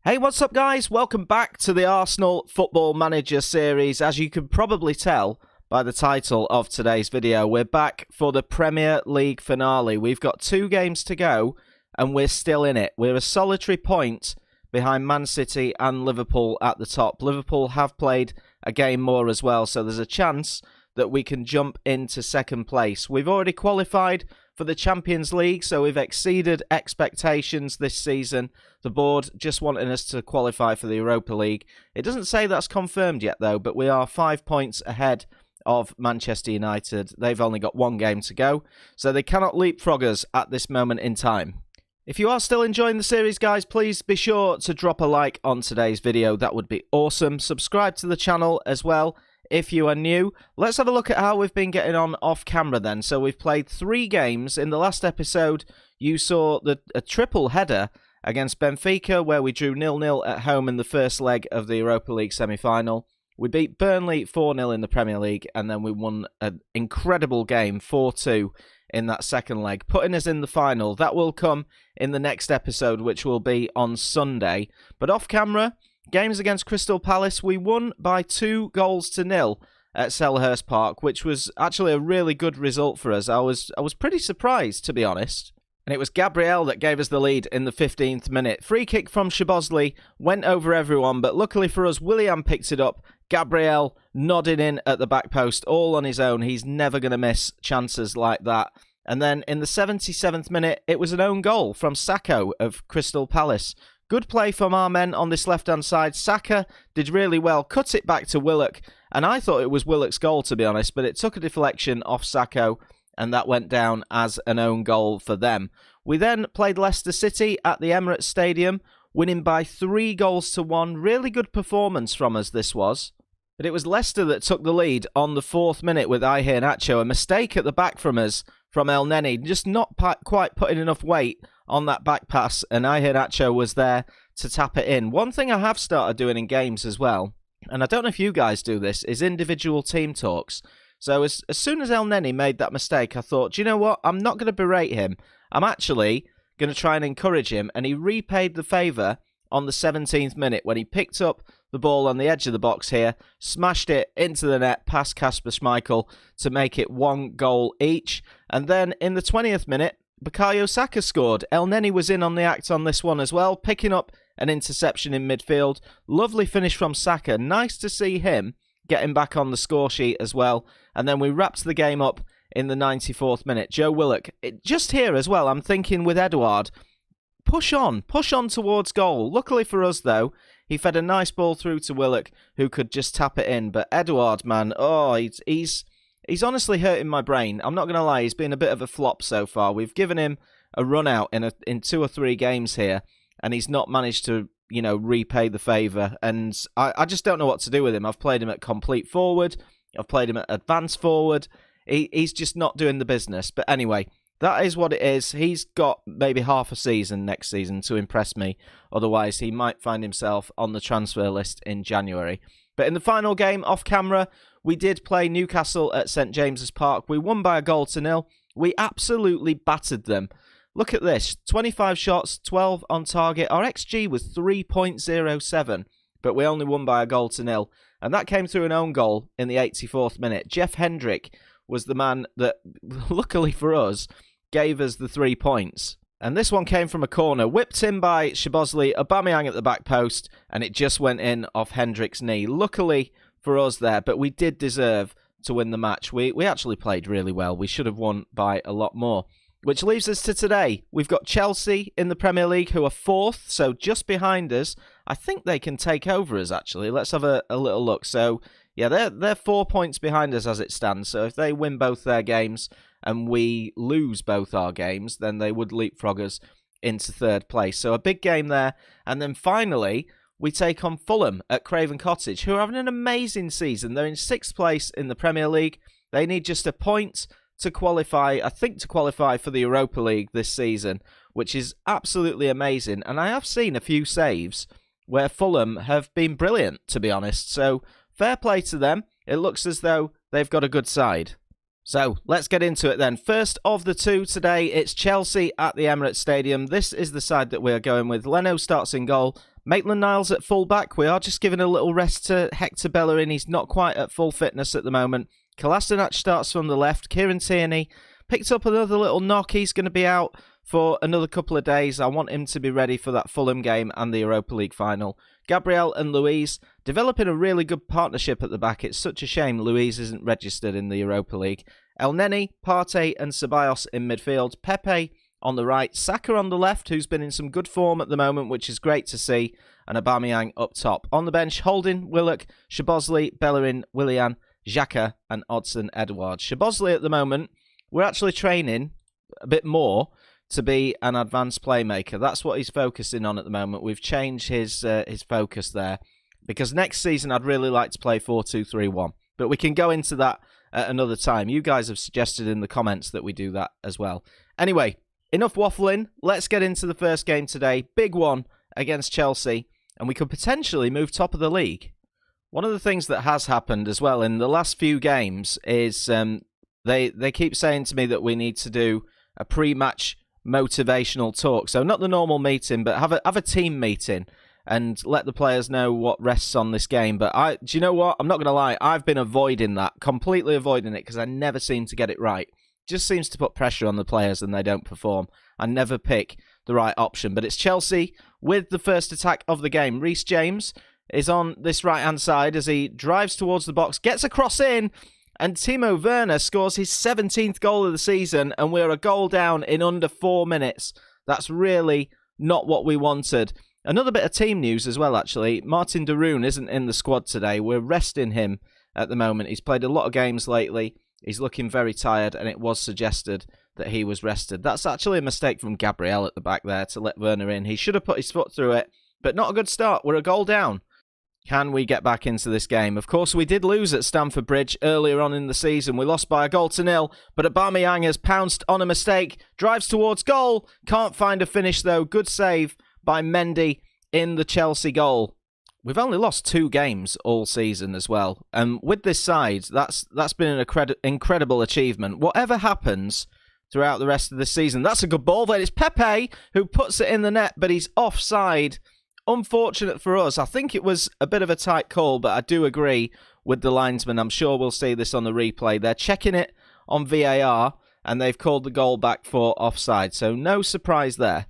Hey, what's up guys? Welcome back to the Arsenal Football Manager series. As you can probably tell by the title of today's video, we're back for the Premier League finale. We've got 2 games to go and we're still in it. We're a solitary point behind Man City and Liverpool at the top. Liverpool have played a game more as well, so there's a chance that we can jump into second place. We've already qualified for the Champions League, so we've exceeded expectations this season. The board just wanting us to qualify for the Europa League. It doesn't say that's confirmed yet though, but we are 5 points ahead of Manchester United. They've only got 1 game to go, so they cannot leapfrog us at this moment in time. If you are still enjoying the series, guys, please be sure to drop a like on today's video. That would be awesome. Subscribe to the channel as well if you are new. Let's have a look at how we've been getting on off camera then. So we've played 3 games. In the last episode, you saw a triple header against Benfica, where we drew 0-0 at home in the first leg of the Europa League semi-final. We beat Burnley 4-0 in the Premier League, and then we won an incredible game, 4-2, in that second leg, putting us in the final. That will come in the next episode, which will be on Sunday. But off camera, games against Crystal Palace, we won by 2-0 at Selhurst Park, which was actually a really good result for us. I was pretty surprised, to be honest. And it was Gabriel that gave us the lead in the 15th minute. Free kick from Szoboszlai went over everyone, but luckily for us, Willian picked it up. Gabriel nodding in at the back post, all on his own. He's never going to miss chances like that. And then in the 77th minute, it was an own goal from Sacco of Crystal Palace. Good play from our men on this left-hand side. Saka did really well, cut it back to Willock, and I thought it was Willock's goal, to be honest, but it took a deflection off Sacco, and that went down as an own goal for them. We then played Leicester City at the Emirates Stadium, winning by 3-1. Really good performance from us, this was. But it was Leicester that took the lead on the 4th minute with Iheanacho. A mistake at the back from us, from El Neni, just not quite putting enough weight on that back pass, and Iheanacho was there to tap it in. One thing I have started doing in games as well, and I don't know if you guys do this, is individual team talks. So as soon as El Neni made that mistake, I thought, do you know what? I'm not going to berate him. I'm actually going to try and encourage him. And he repaid the favour on the 17th minute when he picked up the ball on the edge of the box here, smashed it into the net past Kasper Schmeichel to make it 1 goal each. And then in the 20th minute, Bukayo Saka scored. El Neni was in on the act on this one as well, picking up an interception in midfield. Lovely finish from Saka. Nice to see him getting back on the score sheet as well. And then we wrapped the game up in the 94th minute. Joe Willock, just here as well, I'm thinking with Edouard, push on towards goal. Luckily for us though, he fed a nice ball through to Willock, who could just tap it in. But Edouard, man, oh, he's honestly hurting my brain. I'm not going to lie, he's been a bit of a flop so far. We've given him a run out in 2 or 3 games here, and he's not managed to, you know, repay the favour. And I just don't know what to do with him. I've played him at complete forward. I've played him at advanced forward. He's just not doing the business. But anyway, that is what it is. He's got maybe half a season next season to impress me. Otherwise, he might find himself on the transfer list in January. But in the final game, off camera, we did play Newcastle at St James's Park. We won by 1-0. We absolutely battered them. Look at this. 25 shots, 12 on target. Our XG was 3.07, but we only won by 1-0. And that came through an own goal in the 84th minute. Jeff Hendrick was the man that, luckily for us, gave us the 3 points. And this one came from a corner, whipped in by Szoboszlai, Aubameyang at the back post, and it just went in off Hendrick's knee. Luckily for us there, but we did deserve to win the match. We actually played really well. We should have won by a lot more. Which leaves us to today. We've got Chelsea in the Premier League, who are 4th, so just behind us. I think they can take over us, actually. Let's have a little look. So, yeah, they're 4 points behind us as it stands. So if they win both their games and we lose both our games, then they would leapfrog us into 3rd place. So a big game there. And then finally, we take on Fulham at Craven Cottage, who are having an amazing season. They're in 6th place in the Premier League. They need just a point to qualify, I think, to qualify for the Europa League this season, which is absolutely amazing. And I have seen a few saves where Fulham have been brilliant, to be honest. So fair play to them. It looks as though they've got a good side. So, let's get into it then. First of the two today, it's Chelsea at the Emirates Stadium. This is the side that we are going with. Leno starts in goal. Maitland-Niles at full-back. We are just giving a little rest to Hector Bellerin. He's not quite at full fitness at the moment. Kolasinac starts from the left. Kieran Tierney picked up another little knock. He's going to be out for another couple of days. I want him to be ready for that Fulham game and the Europa League final. Gabriel and Luiz developing a really good partnership at the back. It's such a shame Luiz isn't registered in the Europa League. El Neni, Partey and Ceballos in midfield. Pepe on the right. Saka on the left, who's been in some good form at the moment, which is great to see. And Aubameyang up top. On the bench, Holding, Willock, Szoboszlai, Bellerin, Willian, Xhaka and Odsonne Edouard. Szoboszlai at the moment, we're actually training a bit more to be an advanced playmaker. That's what he's focusing on at the moment. We've changed his focus there because next season I'd really like to play 4-2-3-1. But we can go into that at another time. You guys have suggested in the comments that we do that as well. Anyway, enough waffling. Let's get into the first game today. Big one against Chelsea, and we could potentially move top of the league. One of the things that has happened as well in the last few games is they keep saying to me that we need to do a pre-match motivational talk. So not the normal meeting, but have a team meeting and let the players know what rests on this game. But do you know what? I'm not going to lie. I've been avoiding that, completely avoiding it, because I never seem to get it right. Just seems to put pressure on the players and they don't perform. I never pick the right option. But it's Chelsea with the first attack of the game. Reece James is on this right-hand side as he drives towards the box, gets a cross in, and Timo Werner scores his 17th goal of the season, and we're a goal down in under 4 minutes. That's really not what we wanted. Another bit of team news as well, actually. Martin de Roon isn't in the squad today. We're resting him at the moment. He's played a lot of games lately. He's looking very tired, and it was suggested that he was rested. That's actually a mistake from Gabriel at the back there to let Werner in. He should have put his foot through it, but not a good start. We're a goal down. Can we get back into this game? Of course, we did lose at Stamford Bridge earlier on in the season. We lost by a goal to nil, but Aubameyang has pounced on a mistake, drives towards goal, can't find a finish though. Good save by Mendy in the Chelsea goal. We've only lost 2 games all season as well. And with this side, that's been an incredible achievement. Whatever happens throughout the rest of the season, that's a good ball. Then it's Pepe who puts it in the net, but he's offside. Unfortunate for us. I think it was a bit of a tight call, but I do agree with the linesman. I'm sure we'll see this on the replay. They're checking it on VAR, and they've called the goal back for offside. So no surprise there.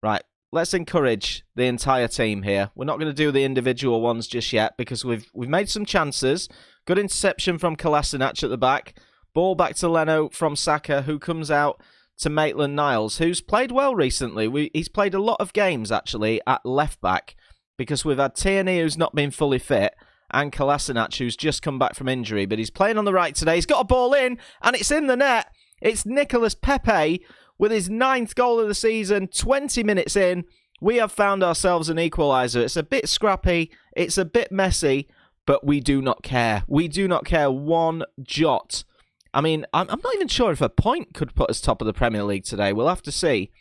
Right, let's encourage the entire team here. We're not going to do the individual ones just yet because we've made some chances. Good interception from Kolasinac at the back. Ball back to Leno from Saka, who comes out to Maitland-Niles, who's played well recently. He's played a lot of games, actually, at left-back, because we've had Tierney, who's not been fully fit, and Kolasinac, who's just come back from injury, but he's playing on the right today. He's got a ball in, and it's in the net. It's Nicolas Pepe with his 9th goal of the season, 20 minutes in. We have found ourselves an equaliser. It's a bit scrappy, it's a bit messy, but we do not care. We do not care one jot. I mean, I'm not even sure if a point could put us top of the Premier League today. We'll have to see.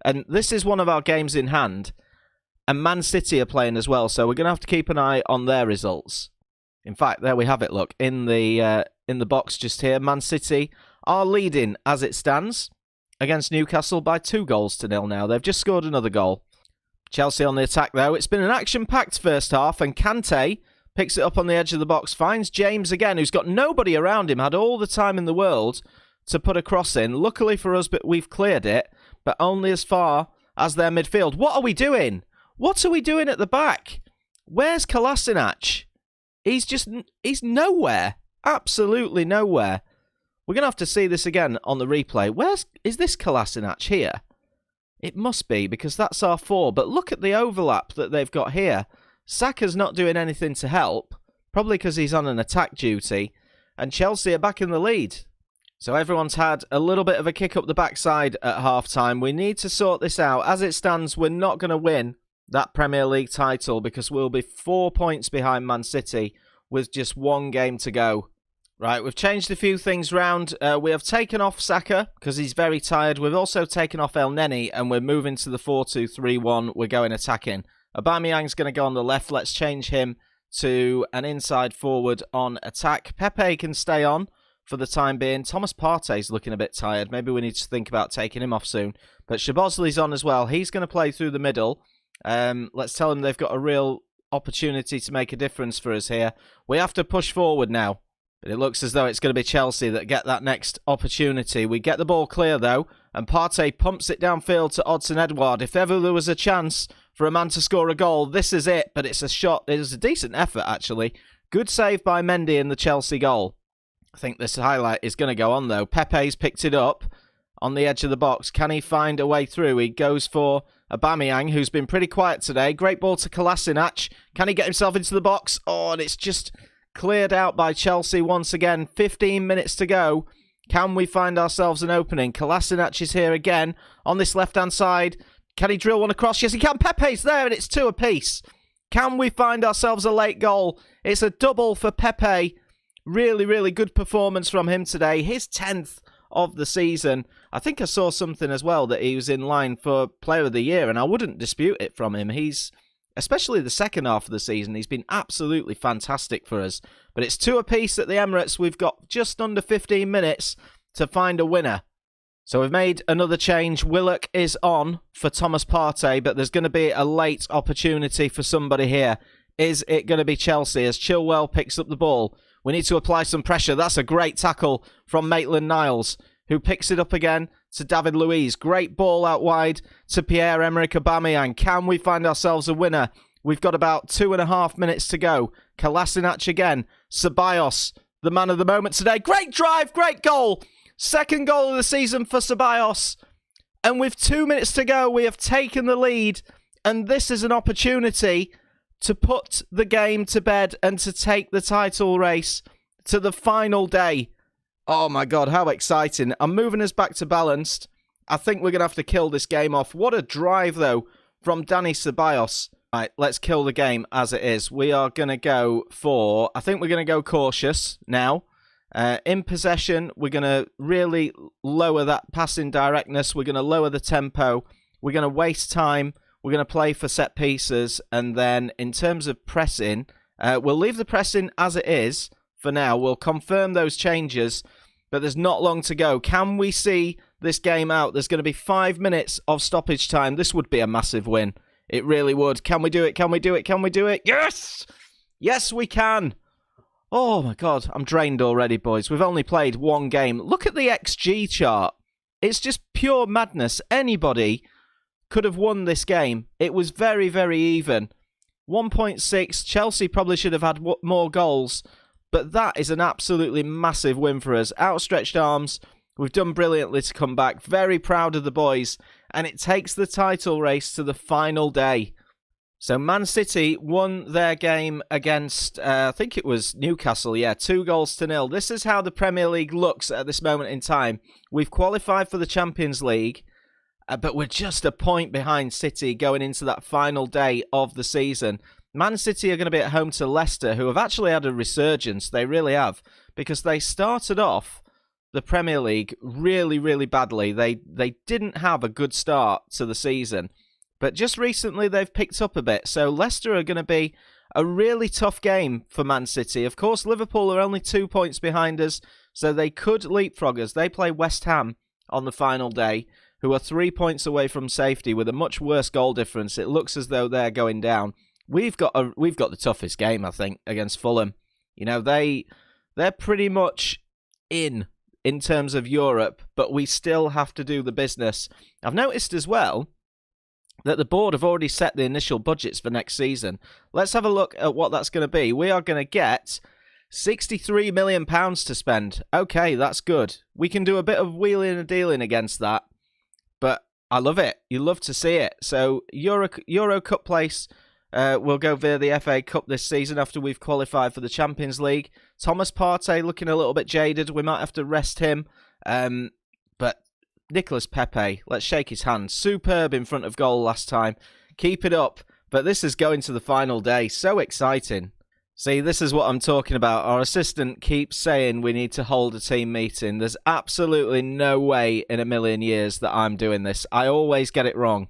And this is one of our games in hand. And Man City are playing as well, so we're going to have to keep an eye on their results. In fact, there we have it, look. In the box just here, Man City are leading as it stands against Newcastle by 2-0 now. They've just scored another goal. Chelsea on the attack, though. It's been an action-packed first half, and Kante picks it up on the edge of the box, finds James again, who's got nobody around him, had all the time in the world to put a cross in. Luckily for us, but we've cleared it, but only as far as their midfield. What are we doing? What are we doing at the back? Where's Kolasinac? He's nowhere. Absolutely nowhere. We're going to have to see this again on the replay. Is this Kolasinac here? It must be, because that's our 4, but look at the overlap that they've got here. Saka's not doing anything to help, probably because he's on an attack duty, and Chelsea are back in the lead. So everyone's had a little bit of a kick up the backside at half-time. We need to sort this out. As it stands, we're not going to win that Premier League title because we'll be 4 points behind Man City with just 1 game to go. Right, we've changed a few things round. We have taken off Saka because he's very tired. We've also taken off El Neni, and we're moving to the 4-2-3-1. We're going attacking. Aubameyang's going to go on the left. Let's change him to an inside forward on attack. Pepe can stay on for the time being. Thomas Partey's looking a bit tired. Maybe we need to think about taking him off soon. But Szoboszlai's on as well. He's going to play through the middle. Let's tell them they've got a real opportunity to make a difference for us here. We have to push forward now. But it looks as though it's going to be Chelsea that get that next opportunity. We get the ball clear, though, and Partey pumps it downfield to Odsonne-Edouard. If ever there was a chance for a man to score a goal, this is it. But it's a shot. It is a decent effort, actually. Good save by Mendy in the Chelsea goal. I think this highlight is going to go on, though. Pepe's picked it up on the edge of the box. Can he find a way through? He goes for Aubameyang, who's been pretty quiet today. Great ball to Kolasinac. Can he get himself into the box? Oh, and it's just cleared out by Chelsea once again. 15 minutes to go. Can we find ourselves an opening? Kolasinac is here again on this left-hand side. Can he drill one across? Yes, he can. Pepe's there, and it's 2 apiece. Can we find ourselves a late goal? It's a double for Pepe. Really, really good performance from him today. His 10th of the season. I think I saw something as well that he was in line for Player of the Year, and I wouldn't dispute it from him. He's, especially the second half of the season, he's been absolutely fantastic for us. But it's 2 apiece at the Emirates. We've got just under 15 minutes to find a winner. So we've made another change. Willock is on for Thomas Partey, but there's going to be a late opportunity for somebody here. Is it going to be Chelsea as Chilwell picks up the ball? We need to apply some pressure. That's a great tackle from Maitland-Niles, who picks it up again to David Luiz. Great ball out wide to Pierre-Emerick Aubameyang. Can we find ourselves a winner? We've got about 2.5 minutes to go. Kolasinac again. Ceballos, the man of the moment today. Great drive, great goal. Second goal of the season for Ceballos. And with 2 minutes to go, we have taken the lead. And this is an opportunity to put the game to bed and to take the title race to the final day. Oh my God, how exciting. I'm moving us back to balanced. I think we're going to have to kill this game off. What a drive, though, from Dani Ceballos. Right, let's kill the game as it is. We are going to go for, I think we're going to go cautious now. In possession, we're going to really lower that passing directness. We're going to lower the tempo. We're going to waste time. We're going to play for set pieces. And then in terms of pressing, we'll leave the pressing as it is for now. We'll confirm those changes, but there's not long to go. Can we see this game out? There's going to be 5 minutes of stoppage time. This would be a massive win. It really would. Can we do it? Can we do it? Can we do it? Yes! Yes, we can. Oh my God, I'm drained already, boys. We've only played 1 game. Look at the XG chart. It's just pure madness. Anybody could have won this game. It was very, very even. 1.6. Chelsea probably should have had more goals, but that is an absolutely massive win for us. Outstretched arms. We've done brilliantly to come back. Very proud of the boys, and it takes the title race to the final day. So Man City won their game against, I think it was Newcastle, 2-0. This is how the Premier League looks at this moment in time. We've qualified for the Champions League, but we're just a point behind City going into that final day of the season. Man City are going to be at home to Leicester, who have actually had a resurgence. They really have, because they started off the Premier League really, really badly. They didn't have a good start to the season, but just recently they've picked up a bit. So Leicester are going to be a really tough game for Man City. Of course, Liverpool are only 2 points behind us, so they could leapfrog us. They play West Ham on the final day, who are 3 points away from safety with a much worse goal difference. It looks as though they're going down. We've got the toughest game, I think, against Fulham. You know, they're pretty much in terms of Europe, but we still have to do the business. I've noticed as well that the board have already set the initial budgets for next season. Let's have a look at what that's going to be. We are going to get £63 million to spend. Okay, that's good. We can do a bit of wheeling and dealing against that, but I love it. You love to see it. So Euro Cup place will go via the FA Cup this season after we've qualified for the Champions League. Thomas Partey looking a little bit jaded. We might have to rest him. But Nicolas Pepe, let's shake his hand. Superb in front of goal last time. Keep it up. But this is going to the final day. So exciting. See, this is what I'm talking about. Our assistant keeps saying we need to hold a team meeting. There's absolutely no way in a million years that I'm doing this. I always get it wrong.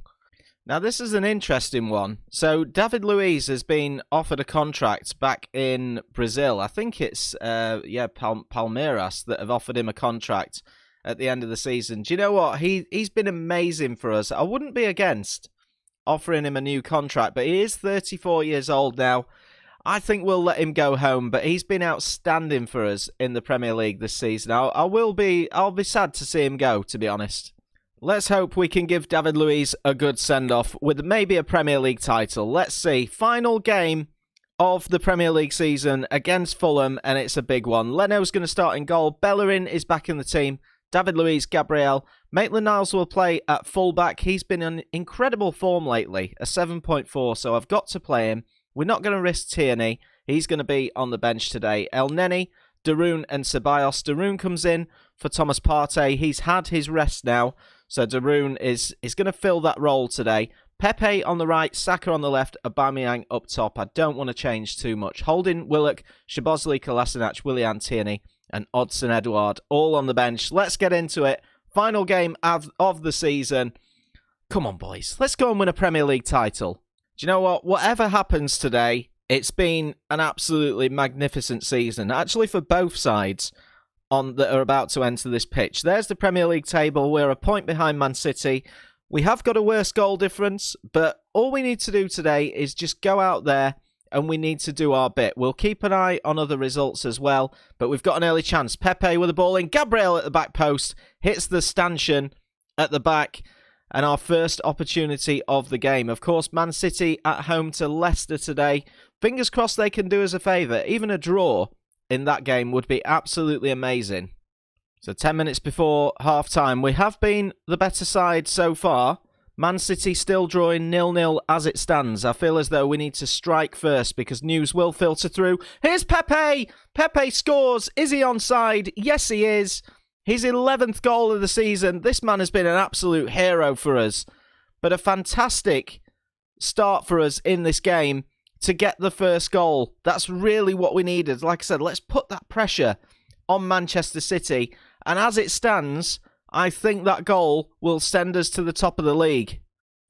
Now, this is an interesting one. So, David Luiz has been offered a contract back in Brazil. I think it's, Palmeiras that have offered him a contract at the end of the season. Do you know what? He's been amazing for us. I wouldn't be against offering him a new contract, but he is 34 years old now. I think we'll let him go home, but he's been outstanding for us in the Premier League this season. I'll be sad to see him go, to be honest. Let's hope we can give David Luiz a good send-off with maybe a Premier League title. Let's see. Final game of the Premier League season against Fulham, and it's a big one. Leno's going to start in goal. Bellerin is back in the team. David Luiz, Gabriel. Maitland-Niles will play at full-back. He's been in incredible form lately, a 7.4, so I've got to play him. We're not going to risk Tierney. He's going to be on the bench today. El Neni, Darun and Ceballos. Darun comes in for Thomas Partey. He's had his rest now, so Darun is going to fill that role today. Pepe on the right, Saka on the left, Aubameyang up top. I don't want to change too much. Holding, Willock, Szoboszlai, Kolasinac, Willian Tierney and Odsonne-Edouard all on the bench. Let's get into it. Final game of the season. Come on, boys. Let's go and win a Premier League title. Do you know what? Whatever happens today, it's been an absolutely magnificent season. Actually, for both sides that are about to enter this pitch. There's the Premier League table. We're a point behind Man City. We have got a worse goal difference, but all we need to do today is just go out there and we need to do our bit. We'll keep an eye on other results as well, but we've got an early chance. Pepe with the ball in. Gabriel at the back post. Hits the stanchion at the back. And our first opportunity of the game. Of course, Man City at home to Leicester today. Fingers crossed they can do us a favour. Even a draw in that game would be absolutely amazing. So 10 minutes before half-time. We have been the better side so far. Man City still drawing 0-0 as it stands. I feel as though we need to strike first because news will filter through. Here's Pepe! Pepe scores! Is he onside? Yes, he is. His 11th goal of the season. This man has been an absolute hero for us. But a fantastic start for us in this game to get the first goal. That's really what we needed. Like I said, let's put that pressure on Manchester City. And as it stands, I think that goal will send us to the top of the league.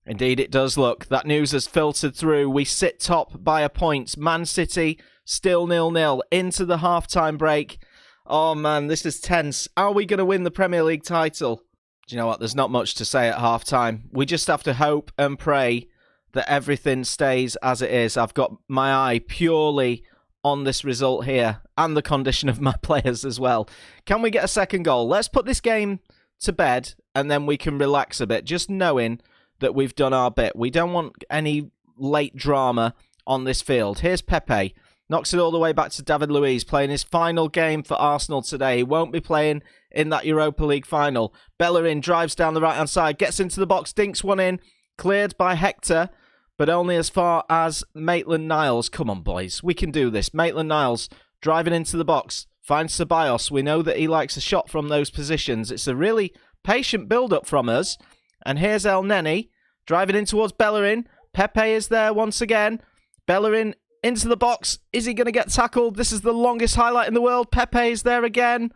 Indeed it does. Look, that news has filtered through. We sit top by a point. Man City still 0-0 into the half-time break. Oh man, this is tense. Are we going to win the Premier League title? Do you know what? There's not much to say at half-time. We just have to hope and pray that everything stays as it is. I've got my eye purely on this result here and the condition of my players as well. Can we get a second goal? Let's put this game to bed and then we can relax a bit, just knowing that we've done our bit. We don't want any late drama on this field. Here's Pepe. Knocks it all the way back to David Luiz, playing his final game for Arsenal today. He won't be playing in that Europa League final. Bellerin drives down the right-hand side, gets into the box, dinks one in. Cleared by Hector, but only as far as Maitland-Niles. Come on, boys. We can do this. Maitland-Niles driving into the box. Finds Ceballos. We know that he likes a shot from those positions. It's a really patient build-up from us. And here's El Neni driving in towards Bellerin. Pepe is there once again. Bellerin into the box. Is he going to get tackled? This is the longest highlight in the world. Pepe is there again.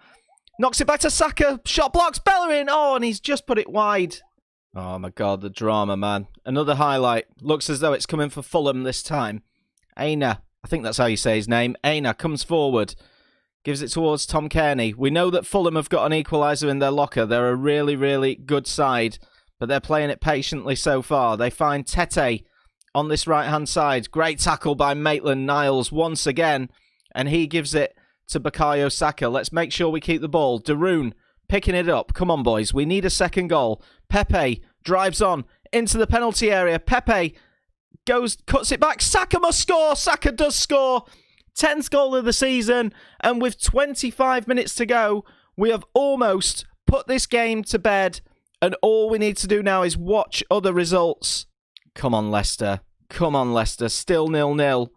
Knocks it back to Saka. Shot blocks Bellerin. Oh, and he's just put it wide. Oh, my God. The drama, man. Another highlight. Looks as though it's coming for Fulham this time. Aina. I think that's how you say his name. Aina comes forward. Gives it towards Tom Kearney. We know that Fulham have got an equaliser in their locker. They're a really, really good side. But they're playing it patiently so far. They find Tete on this right-hand side. Great tackle by Maitland-Niles once again. And he gives it to Bukayo Saka. Let's make sure we keep the ball. Darun picking it up. Come on, boys. We need a second goal. Pepe drives on into the penalty area. Pepe cuts it back. Saka must score. Saka does score. 10th goal of the season. And with 25 minutes to go, we have almost put this game to bed. And all we need to do now is watch other results. Come on, Leicester. Come on, Leicester. Still 0-0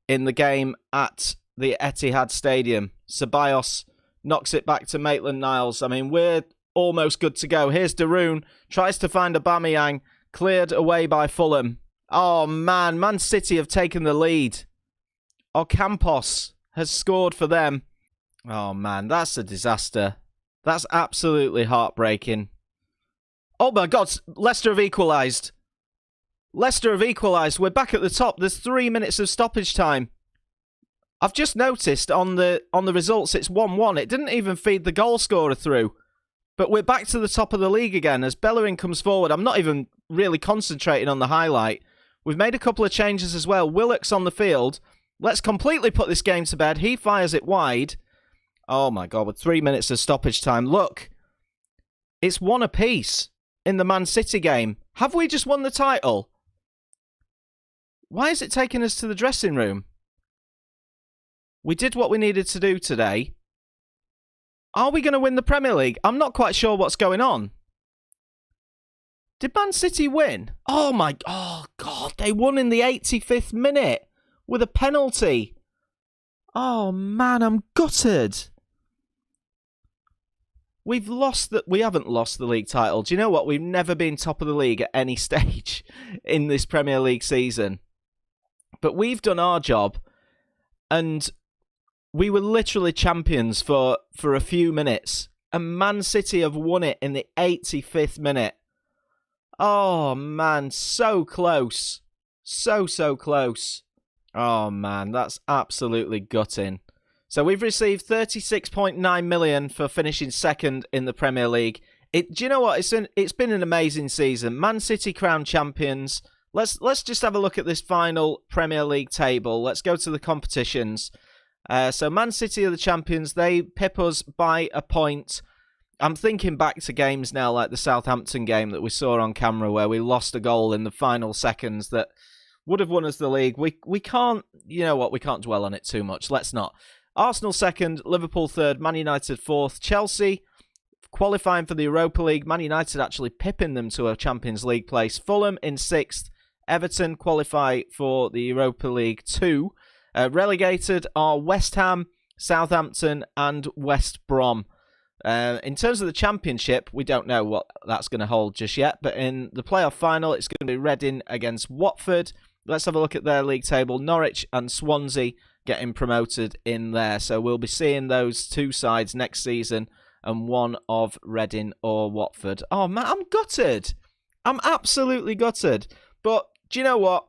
in the game at the Etihad Stadium. Ceballos knocks it back to Maitland-Niles. I mean, we're almost good to go. Here's Darun. Tries to find Aubameyang. Cleared away by Fulham. Oh, man. Man City have taken the lead. Ocampos has scored for them. Oh, man. That's a disaster. That's absolutely heartbreaking. Oh, my God. Leicester have equalised. Leicester have equalised. We're back at the top. There's 3 minutes of stoppage time. I've just noticed on the results it's 1-1. It didn't even feed the goal scorer through. But we're back to the top of the league again as Bellerin comes forward. I'm not even really concentrating on the highlight. We've made a couple of changes as well. Willock's on the field. Let's completely put this game to bed. He fires it wide. Oh my God, with 3 minutes of stoppage time. Look, it's 1 apiece in the Man City game. Have we just won the title? Why is it taking us to the dressing room? We did what we needed to do today. Are we going to win the Premier League? I'm not quite sure what's going on. Did Man City win? Oh God, they won in the 85th minute with a penalty. Oh man, I'm gutted. We haven't lost the league title. Do you know what? We've never been top of the league at any stage in this Premier League season. But we've done our job, and we were literally champions for a few minutes. And Man City have won it in the 85th minute. Oh, man, so close. So close. Oh, man, that's absolutely gutting. So we've received 36.9 million for finishing second in the Premier League. Do you know what? It's been an amazing season. Man City crowned champions. Let's just have a look at this final Premier League table. Let's go to the competitions. So Man City are the champions. They pip us by a point. I'm thinking back to games now like the Southampton game that we saw on camera where we lost a goal in the final seconds that would have won us the league. We can't, you know what, we can't dwell on it too much. Let's not. Arsenal second, Liverpool third, Man United fourth. Chelsea qualifying for the Europa League. Man United actually pipping them to a Champions League place. Fulham in sixth. Everton qualify for the Europa League 2. Relegated are West Ham, Southampton and West Brom. In terms of the Championship, we don't know what that's going to hold just yet. But in the playoff final, it's going to be Reading against Watford. Let's have a look at their league table. Norwich and Swansea getting promoted in there. So we'll be seeing those two sides next season and one of Reading or Watford. Oh, man, I'm gutted. I'm absolutely gutted. But do you know what?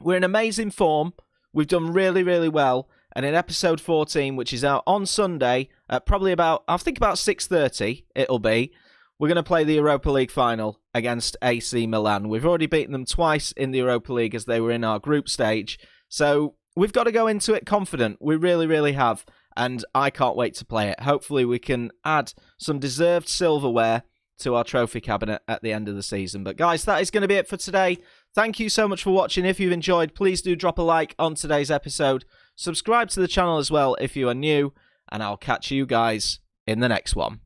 We're in amazing form. We've done really, really well. And in episode 14, which is out on Sunday, at probably about 6:30, it'll be, we're going to play the Europa League final against AC Milan. We've already beaten them twice in the Europa League as they were in our group stage. So we've got to go into it confident. We really, really have. And I can't wait to play it. Hopefully we can add some deserved silverware to our trophy cabinet at the end of the season. But guys, that is going to be it for today. Thank you so much for watching. If you've enjoyed, please do drop a like on today's episode. Subscribe to the channel as well if you are new. And I'll catch you guys in the next one.